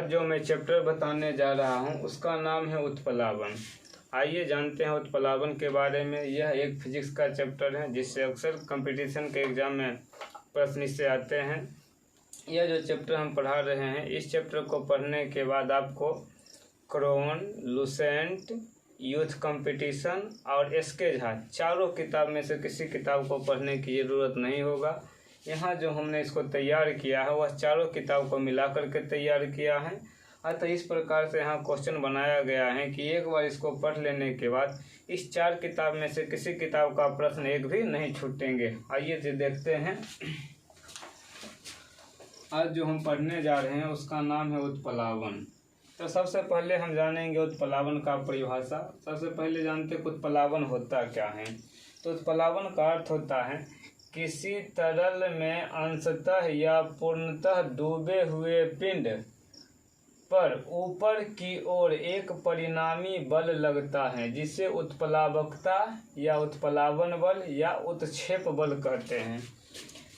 आज जो मैं चैप्टर बताने जा रहा हूँ उसका नाम है उत्प्लावन। आइए जानते हैं उत्प्लावन के बारे में। यह एक फिजिक्स का चैप्टर है जिससे अक्सर कंपटीशन के एग्ज़ाम में प्रश्न इससे आते हैं। यह जो चैप्टर हम पढ़ा रहे हैं, इस चैप्टर को पढ़ने के बाद आपको क्रोन, लुसेंट, यूथ कंपटीशन और एसके झा चारों किताब में से किसी किताब को पढ़ने की ज़रूरत नहीं होगा। यहाँ जो हमने इसको तैयार किया है वह चारों किताब को मिला करके तैयार किया है। अतः इस प्रकार से यहाँ क्वेश्चन बनाया गया है कि एक बार इसको पढ़ लेने के बाद इस चार किताब में से किसी किताब का प्रश्न एक भी नहीं छूटेंगे। आइए तो देखते हैं। आज जो हम पढ़ने जा रहे हैं उसका नाम है उत्प्लावन। तो सबसे पहले हम जानेंगे उत्प्लावन का परिभाषा। सबसे पहले जानते हैं कि उत्प्लावन होता क्या है। तो उत्प्लावन का अर्थ होता है किसी तरल में अंशतः या पूर्णतः डूबे हुए पिंड पर ऊपर की ओर एक परिणामी बल लगता है जिसे उत्प्लावकता या उत्प्लावन बल या उत्क्षेप बल कहते हैं।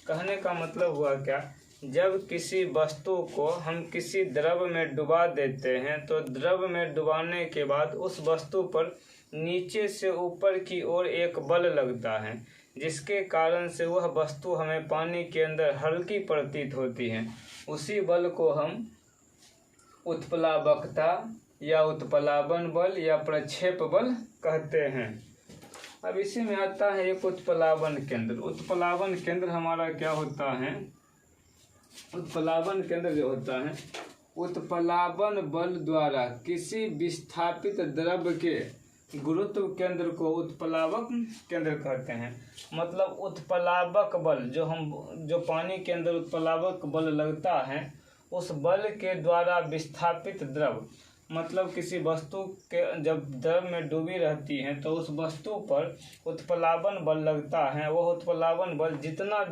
कहने का मतलब हुआ क्या, जब किसी वस्तु को हम किसी द्रव में डुबा देते हैं तो द्रव में डुबाने के बाद उस वस्तु पर नीचे से ऊपर की ओर एक बल लगता है जिसके कारण से वह वस्तु हमें पानी के अंदर हल्की प्रतीत होती है। उसी बल को हम उत्प्लावकता या उत्प्लावन बल या प्रक्षेप बल कहते हैं। अब इसी में आता है एक उत्प्लावन केंद्र। उत्प्लावन केंद्र हमारा क्या होता है, उत्प्लावन केंद्र जो होता है उत्प्लावन बल द्वारा किसी विस्थापित द्रव के गुरुत्व केंद्र को उत्प्लावक केंद्र कहते हैं। मतलब उत्प्लावक बल जो पानी के अंदर उत्प्लावक बल लगता है, उस बल के द्वारा विस्थापित द्रव, मतलब किसी वस्तु के जब द्रव में डूबी रहती है तो उस वस्तु पर उत्प्लावन बल लगता है। वह उत्प्लावन बल जितना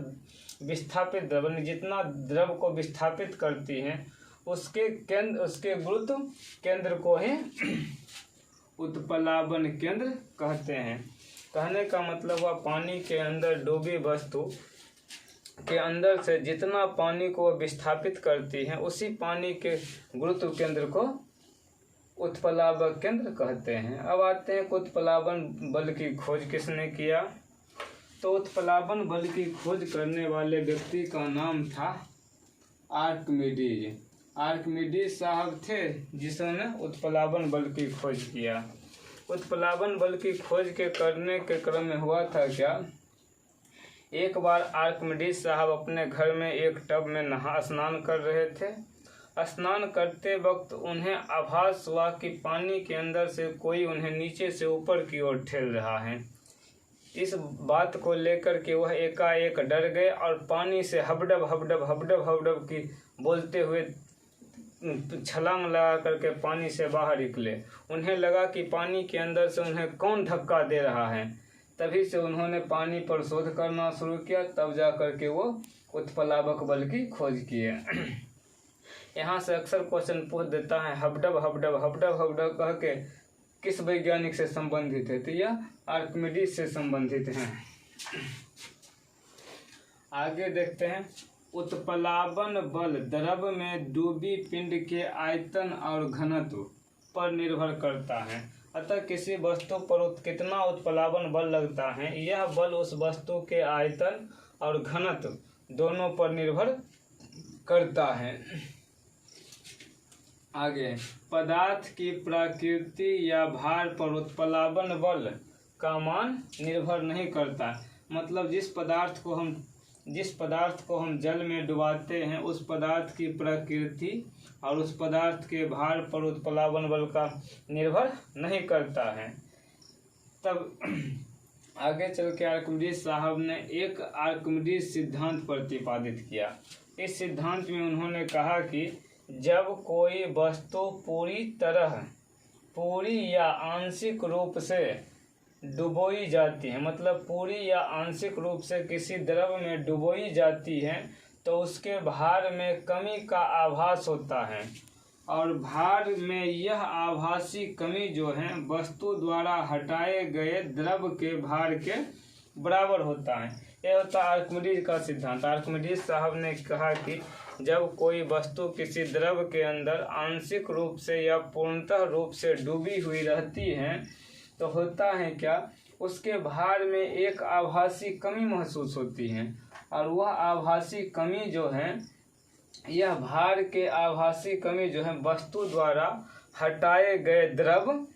विस्थापित द्रव जितना द्रव को विस्थापित करती है उसके गुरुत्व केंद्र को ही उत्प्लावन केंद्र कहते हैं। कहने का मतलब हुआ पानी के अंदर डूबी वस्तु के अंदर से जितना पानी को विस्थापित करती है उसी पानी के गुरुत्व केंद्र को उत्प्लावक केंद्र कहते हैं। अब आते हैं कि उत्प्लावन बल की खोज किसने किया। तो उत्प्लावन बल की खोज करने वाले व्यक्ति का नाम था आर्किमिडीज। आर्किमिडीज साहब थे जिन्होंने उत्प्लावन बल की खोज किया। उत्प्लावन बल की खोज के करने के क्रम में हुआ था क्या, एक बार आर्किमिडीज साहब अपने घर में एक टब में स्नान कर रहे थे। स्नान करते वक्त उन्हें आभास हुआ कि पानी के अंदर से कोई उन्हें नीचे से ऊपर की ओर ठेल रहा है। इस बात को लेकर के वह एकाएक डर गए और पानी से हबडब हबडब हबडब हबडब की बोलते हुए छलांग लगा करके पानी से बाहर निकले। उन्हें लगा कि पानी के अंदर से उन्हें कौन धक्का दे रहा है। तभी से उन्होंने पानी पर शोध करना शुरू किया। तब जा करके वो उत्प्लावक बल की खोज किए। यहाँ से अक्सर क्वेश्चन पूछ देता है हबडब हबडब हबडब हबडब कह के किस वैज्ञानिक से संबंधित है, तो यह आर्किमिडीज से संबंधित हैं। आगे देखते हैं। उत्प्लावन बल द्रव में डूबी पिंड के आयतन और घनत्व पर निर्भर करता है। अतः किसी वस्तु पर कितना उत्प्लावन बल लगता है, यह बल उस वस्तु के आयतन और घनत्व दोनों पर निर्भर करता है। आगे, पदार्थ की प्रकृति या भार पर उत्प्लावन बल का मान निर्भर नहीं करता। मतलब जिस पदार्थ को हम जल में डुबाते हैं उस पदार्थ की प्रकृति और उस पदार्थ के भार पर उत्प्लावन बल का निर्भर नहीं करता है। तब आगे चल के आर्किमिडीज साहब ने एक आर्किमिडीज सिद्धांत प्रतिपादित किया। इस सिद्धांत में उन्होंने कहा कि जब कोई वस्तु पूरी या आंशिक रूप से डुबोई जाती है, मतलब पूरी या आंशिक रूप से किसी द्रव में डुबोई जाती है तो उसके भार में कमी का आभास होता है और भार में यह आभासी कमी जो है वस्तु द्वारा हटाए गए द्रव के भार के बराबर होता है। यह होता है आर्किमिडीज का सिद्धांत। आर्किमिडीज साहब ने कहा कि जब कोई वस्तु किसी द्रव के अंदर आंशिक रूप से या पूर्णतः रूप से डूबी हुई रहती है तो होता है क्या, उसके भार में एक आभासी कमी महसूस होती है। और वह आभासी कमी जो है, यह भार के आभासी कमी जो है वस्तु द्वारा हटाए गए द्रव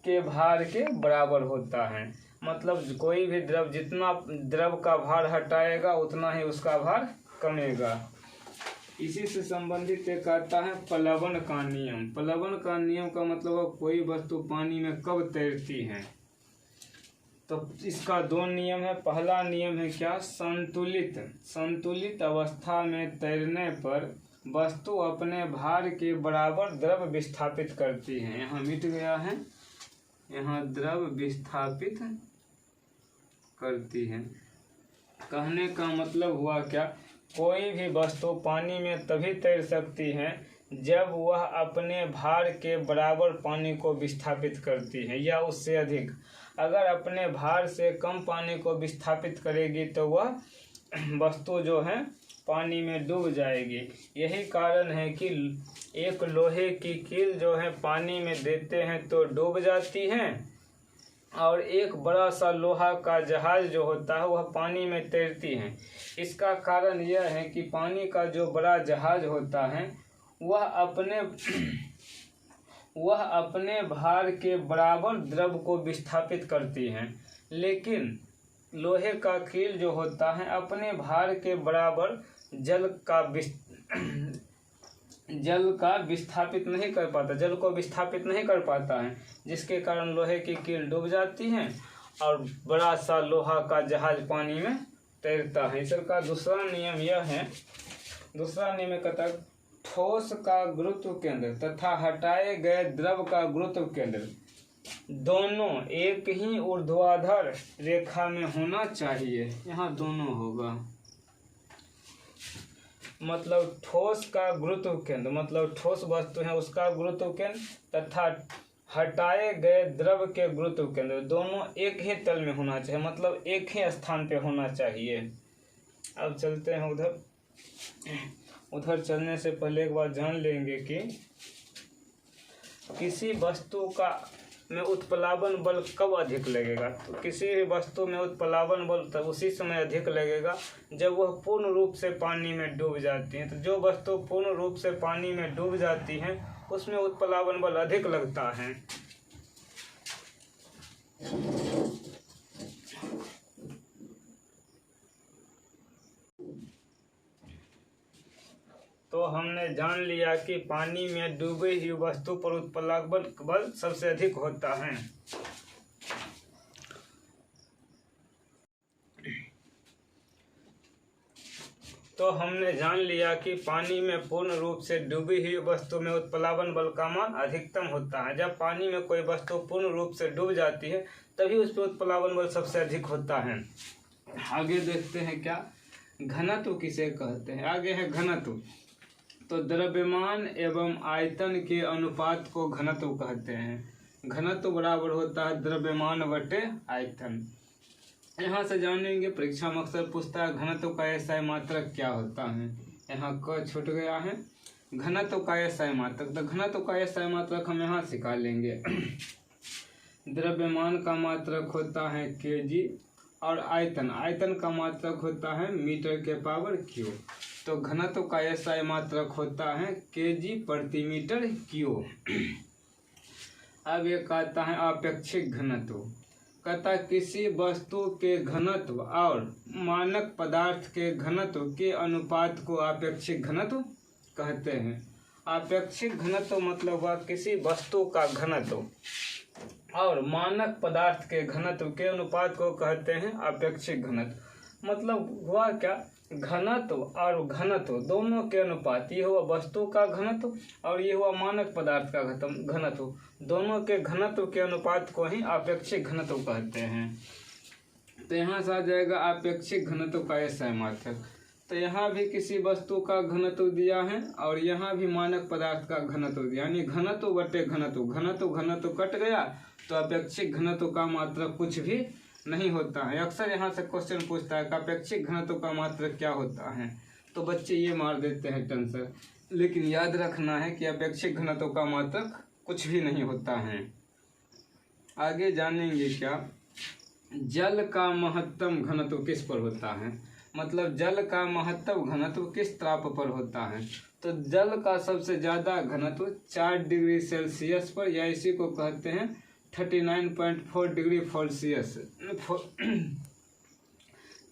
के भार के बराबर होता है। मतलब कोई भी द्रव जितना द्रव का भार हटाएगा उतना ही उसका भार कमेगा। इसी से संबंधित एक आता है प्लवन का नियम। प्लवन का नियम का मतलब कोई वस्तु पानी में कब तैरती है, तो इसका दो नियम है। पहला नियम है क्या, संतुलित अवस्था में तैरने पर वस्तु अपने भार के बराबर द्रव विस्थापित करती है। यहाँ मिट गया है, यहाँ द्रव विस्थापित करती है। कहने का मतलब हुआ क्या, कोई भी वस्तु पानी में तभी तैर सकती है जब वह अपने भार के बराबर पानी को विस्थापित करती है या उससे अधिक। अगर अपने भार से कम पानी को विस्थापित करेगी तो वह वस्तु जो है पानी में डूब जाएगी। यही कारण है कि एक लोहे की कील जो है पानी में देते हैं तो डूब जाती है, और एक बड़ा सा लोहा का जहाज जो होता है वह पानी में तैरती है। इसका कारण यह है कि पानी का जो बड़ा जहाज होता है वह अपने भार के बराबर द्रव को विस्थापित करती है, लेकिन लोहे का कील जो होता है अपने भार के बराबर जल का विस्थापित नहीं कर पाता, जल को विस्थापित नहीं कर पाता है, जिसके कारण लोहे की कील डूब जाती है और बड़ा सा लोहा का जहाज पानी में तैरता है। इसका दूसरा नियम यह है, दूसरा नियम कहता है ठोस का गुरुत्व केंद्र तथा हटाए गए द्रव का गुरुत्व केंद्र दोनों एक ही ऊर्ध्वाधर रेखा में होना चाहिए। यहाँ दोनों होगा, मतलब ठोस का गुरुत्व केंद्र मतलब ठोस वस्तु है उसका गुरुत्व केंद्र तथा हटाए गए द्रव के गुरुत्व केंद्र दोनों एक ही तल में होना चाहिए, मतलब एक ही स्थान पे होना चाहिए। अब चलते हैं उधर चलने से पहले एक बात जान लेंगे कि किसी वस्तु का में उत्प्लावन बल कब अधिक लगेगा। तो किसी भी वस्तु में उत्प्लावन बल तब उसी समय अधिक लगेगा जब वह पूर्ण रूप से पानी में डूब जाती है। तो जो वस्तु पूर्ण रूप से पानी में डूब जाती है उसमें उत्प्लावन बल अधिक लगता है। तो हमने जान लिया कि पानी में डूबी हुई वस्तु पर उत्प्लावन बल सबसे अधिक होता है। तो हमने जान लिया कि पानी में पूर्ण रूप से डूबी हुई वस्तु में उत्प्लावन बल का मान अधिकतम होता है। जब पानी में कोई वस्तु पूर्ण रूप से डूब जाती है तभी उस पर उत्प्लावन बल सबसे अधिक होता है। आगे देखते हैं क्या, घनत्व किसे कहते हैं। आगे है घनत्व। तो द्रव्यमान एवं आयतन के अनुपात को घनत्व कहते हैं। घनत्व बराबर होता है द्रव्यमान बटे आयतन। यहाँ से जानेंगे, परीक्षा में अक्सर पूछता है घनत्व का एसआई मात्रक क्या होता है। यहाँ क छूट गया है, घनत्व का एसआई मात्रक। तो घनत्व का एसआई मात्रक हम यहाँ सिखा लेंगे। द्रव्यमान का मात्रक होता है केजी और आयतन का मात्रक होता है मीटर के पावर क्यूब। तो घनत्व का एसआई मात्रक होता है केजी प्रति मीटर क्यूब। अब एक आता है आपेक्षिक घनत्व। कहता किसी वस्तु के घनत्व और मानक पदार्थ के घनत्व के अनुपात को आपेक्षिक घनत्व कहते हैं। आपेक्षिक घनत्व मतलब हुआ किसी वस्तु का घनत्व और मानक पदार्थ के घनत्व के अनुपात को कहते हैं आपेक्षिक घनत्व। मतलब हुआ क्या, घनत्व और घनत्व दोनों के अनुपात, ये हुआ वस्तु का घनत्व और ये हुआ मानक पदार्थ का घनत्व, दोनों के घनत्व के अनुपात को ही आपेक्षिक घनत्व कहते हैं। तो यहाँ से आ जाएगा आपेक्षिक घनत्व का एसआई मात्रक। तो यहाँ भी किसी वस्तु का घनत्व दिया है और यहाँ भी मानक पदार्थ का घनत्व दिया, यानी घनत्व बटे घनत्व, घनत्व कट गया तो अपेक्षिक घनत्व का मात्रक कुछ भी नहीं होता है। अक्सर यहाँ से क्वेश्चन पूछता है कि अपेक्षिक घनत्व का मात्रक क्या होता है। तो बच्चे ये मार देते हैं टेंशन। लेकिन याद रखना है कि अपेक्षित घनत्व का मात्रक कुछ भी नहीं होता है। आगे जानेंगे क्या, जल का महत्तम घनत्व किस पर होता है, मतलब जल का महत्तम घनत्व किस ताप पर होता है। तो जल का सबसे ज़्यादा घनत्व 4 डिग्री सेल्सियस पर, या इसी को कहते हैं 39.4 डिग्री सेल्सियस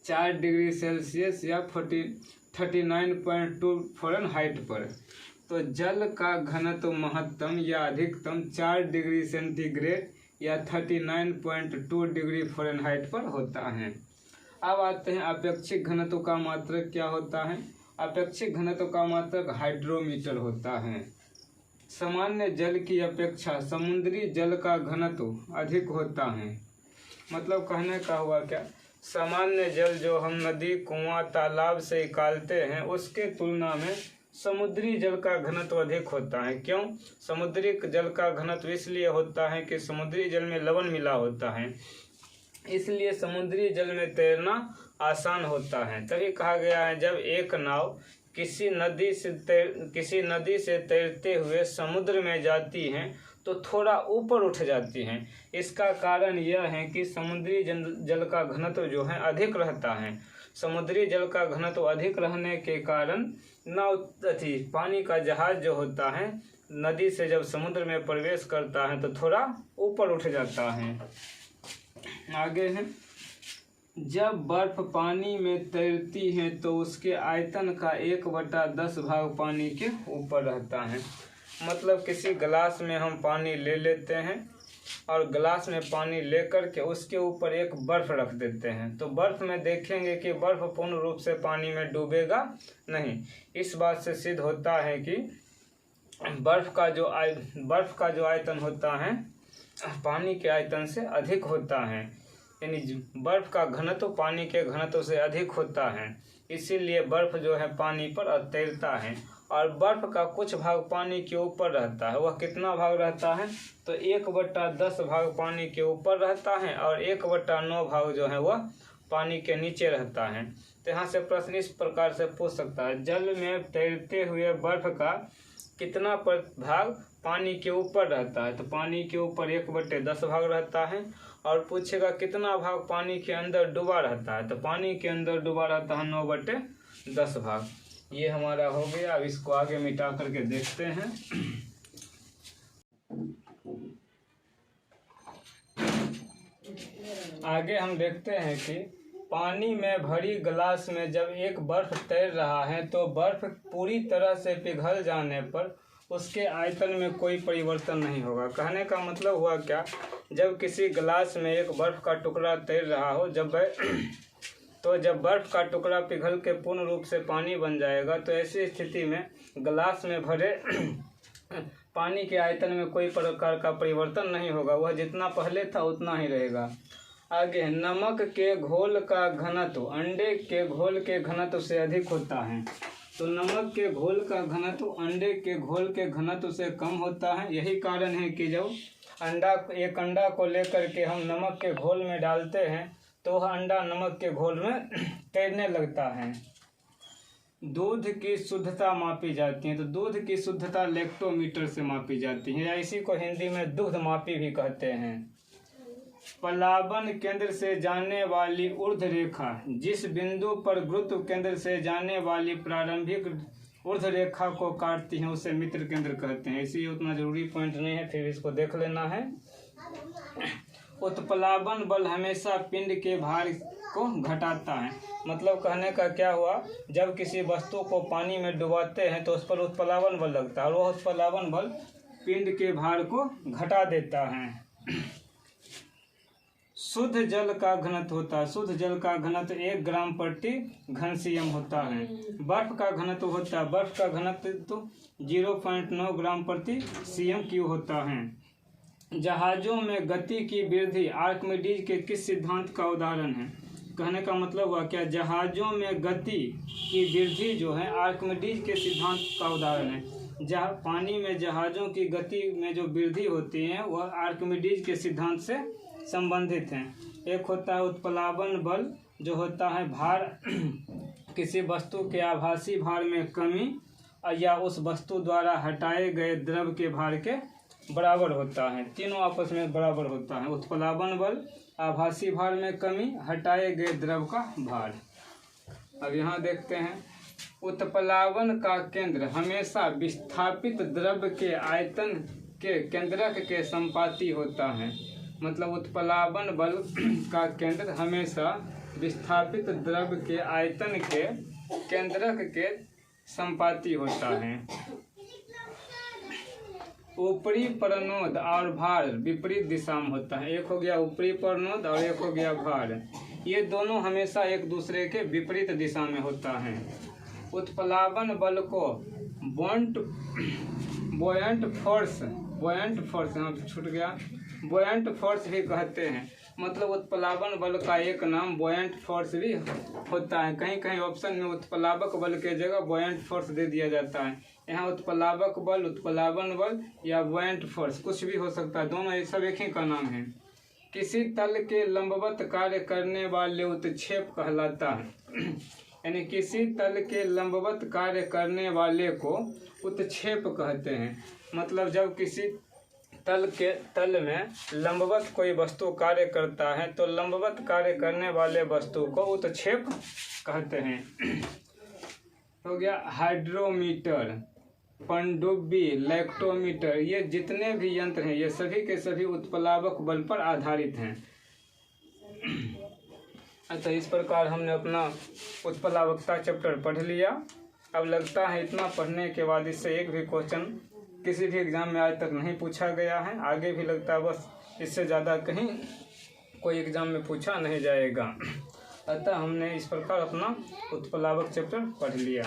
4 डिग्री सेल्सियस या 39.2 फ़ारेनहाइट पर। तो जल का घनत्व महत्तम या अधिकतम 4 डिग्री सेंटीग्रेड या 39.2 डिग्री फ़ारेनहाइट पर होता है। अब आते हैं अपेक्षित घनत्व का मात्रक क्या होता है। अपेक्षित घनत्व का मात्रक हाइड्रोमीटर होता है। सामान्य जल की अपेक्षा समुद्री जल का घनत्व अधिक होता है। मतलब कहने का हुआ क्या, सामान्य जल जो हम नदी, कुआं, तालाब से निकालते हैं उसके तुलना में समुद्री जल का घनत्व अधिक होता है। क्यों? समुद्री जल का घनत्व इसलिए होता है कि समुद्री जल में लवण मिला होता है, इसलिए समुद्री जल में तैरना आसान होता है। तभी कहा गया है जब एक नाव किसी नदी से तैरते हुए समुद्र में जाती हैं तो थोड़ा ऊपर उठ जाती हैं। इसका कारण यह है कि समुद्री जल का घनत्व जो है अधिक रहता है। समुद्री जल का घनत्व अधिक रहने के कारण पानी का जहाज जो होता है नदी से जब समुद्र में प्रवेश करता है तो थोड़ा ऊपर उठ जाता है। आगे है, जब बर्फ पानी में तैरती है तो उसके आयतन का 1/10 भाग पानी के ऊपर रहता है। मतलब किसी गिलास में हम पानी ले लेते हैं और गिलास में पानी लेकर के उसके ऊपर एक बर्फ़ रख देते हैं, तो बर्फ़ में देखेंगे कि बर्फ़ पूर्ण रूप से पानी में डूबेगा नहीं। इस बात से सिद्ध होता है कि बर्फ़ का जो आयतन होता है पानी के आयतन से अधिक होता है, यानी बर्फ़ का घनत्व पानी के घनत्व से अधिक होता है। इसीलिए बर्फ़ जो है पानी पर तैरता है। और बर्फ़ का कुछ भाग पानी के ऊपर रहता है। वह कितना भाग रहता है? तो 1/10 भाग पानी के ऊपर रहता है और 1/9 भाग जो है वह पानी के नीचे रहता है। तो यहाँ से प्रश्न इस प्रकार से पूछ सकता है, जल में तैरते हुए बर्फ़ का कितना भाग पानी के ऊपर रहता है? तो पानी के ऊपर 1/10 भाग रहता है। और पूछेगा कितना भाग पानी के अंदर डूबा रहता है? तो पानी के अंदर डूबा रहता है 9/10 भाग। ये हमारा हो गया। अब इसको आगे मिटा करके देखते हैं। आगे हम देखते हैं कि पानी में भरी गिलास में जब एक बर्फ तैर रहा है तो बर्फ पूरी तरह से पिघल जाने पर उसके आयतन में कोई परिवर्तन नहीं होगा। कहने का मतलब हुआ क्या, जब किसी गिलास में एक बर्फ़ का टुकड़ा तैर रहा हो जब बर्फ़ का टुकड़ा पिघल के पूर्ण रूप से पानी बन जाएगा, तो ऐसी स्थिति में गिलास में भरे पानी के आयतन में कोई प्रकार का परिवर्तन नहीं होगा। वह जितना पहले था उतना ही रहेगा। आगे, नमक के घोल का घनत्व अंडे के घोल के घनत्व से अधिक होता है। तो नमक के घोल का घनत्व अंडे के घोल के घनत्व से कम होता है। यही कारण है कि जब एक अंडा को लेकर के हम नमक के घोल में डालते हैं तो वह अंडा नमक के घोल में तैरने लगता है। दूध की शुद्धता मापी जाती है। तो दूध की शुद्धता लेक्टोमीटर से मापी जाती है, या इसी को हिंदी में दूध मापी भी कहते हैं। प्लावन केंद्र से जाने वाली ऊर्ध्व रेखा जिस बिंदु पर गुरुत्व केंद्र से जाने वाली प्रारंभिक ऊर्ध्व रेखा को काटती है उसे मित्र केंद्र कहते हैं। इसी उतना जरूरी पॉइंट नहीं है, फिर इसको देख लेना है। उत्प्लावन बल हमेशा पिंड के भार को घटाता है। मतलब कहने का क्या हुआ, जब किसी वस्तु को पानी में डुबाते हैं तो उस पर उत्प्लावन बल लगता है और वह उत्प्लावन बल पिंड के भार को घटा देता है। शुद्ध जल का घनत्व होता है। शुद्ध जल का घनत्व 1 ग्राम प्रति घनसीएम होता है। बर्फ का घनत्व होता है, बर्फ का घनत्व तो 0.9 ग्राम प्रति सीएम क्यू होता है। जहाजों में गति की वृद्धि आर्किमिडीज के किस सिद्धांत का उदाहरण है? कहने का मतलब हुआ क्या, जहाजों में गति की वृद्धि जो है आर्किमिडीज के सिद्धांत का उदाहरण है। जहाँ पानी में जहाजों की गति में जो वृद्धि होती है वह आर्किमिडीज के सिद्धांत से संबंधित हैं। एक होता है उत्प्लावन बल जो होता है भार किसी वस्तु के आभासी भार में कमी या उस वस्तु द्वारा हटाए गए द्रव के भार के बराबर होता है। तीनों आपस में बराबर होता है। उत्प्लावन बल, आभासी भार में कमी, हटाए गए द्रव का भार। अब यहाँ देखते हैं, उत्प्लावन का केंद्र हमेशा विस्थापित द्रव के आयतन के केंद्रक के संपाती होता है। मतलब उत्प्लावन बल का केंद्र हमेशा विस्थापित द्रव के आयतन के केंद्रक के संपाती होता है। ऊपरी प्रणोद और भार विपरीत दिशा में होता है। एक हो गया ऊपरी प्रणोद और एक हो गया भार, ये दोनों हमेशा एक दूसरे के विपरीत दिशा में होता है। उत्प्लावन बल को बुओयंट फोर्स भी कहते हैं। मतलब उत्प्लावन बल का एक नाम बुओयंट फोर्स भी होता है। कहीं कहीं ऑप्शन में उत्प्लावक बल के जगह बुओयंट फोर्स दे दिया जाता है। यहाँ उत्प्लावक बल, उत्प्लावन बल या बुओयंट फोर्स कुछ भी हो सकता है, दोनों ये सब एक ही का नाम है। किसी तल के लंबवत कार्य करने वाले उत्क्षेप कहलाता है। यानी किसी तल के लंबवत कार्य करने वाले को उत्क्षेप कहते हैं। मतलब जब किसी तल में लंबवत कोई वस्तु कार्य करता है तो लंबवत कार्य करने वाले वस्तु को उत्क्षेप कहते हैं। हो गया हाइड्रोमीटर, पनडुब्बी, लैक्टोमीटर, ये जितने भी यंत्र हैं ये सभी के सभी उत्प्लावक बल पर आधारित हैं। अच्छा, इस प्रकार हमने अपना उत्प्लावकता चैप्टर पढ़ लिया। अब लगता है इतना पढ़ने के बाद इससे एक भी क्वेश्चन किसी भी एग्ज़ाम में आज तक नहीं पूछा गया है। आगे भी लगता है बस इससे ज़्यादा कहीं कोई एग्ज़ाम में पूछा नहीं जाएगा। अतः हमने इस प्रकार अपना उत्प्लावक चैप्टर पढ़ लिया।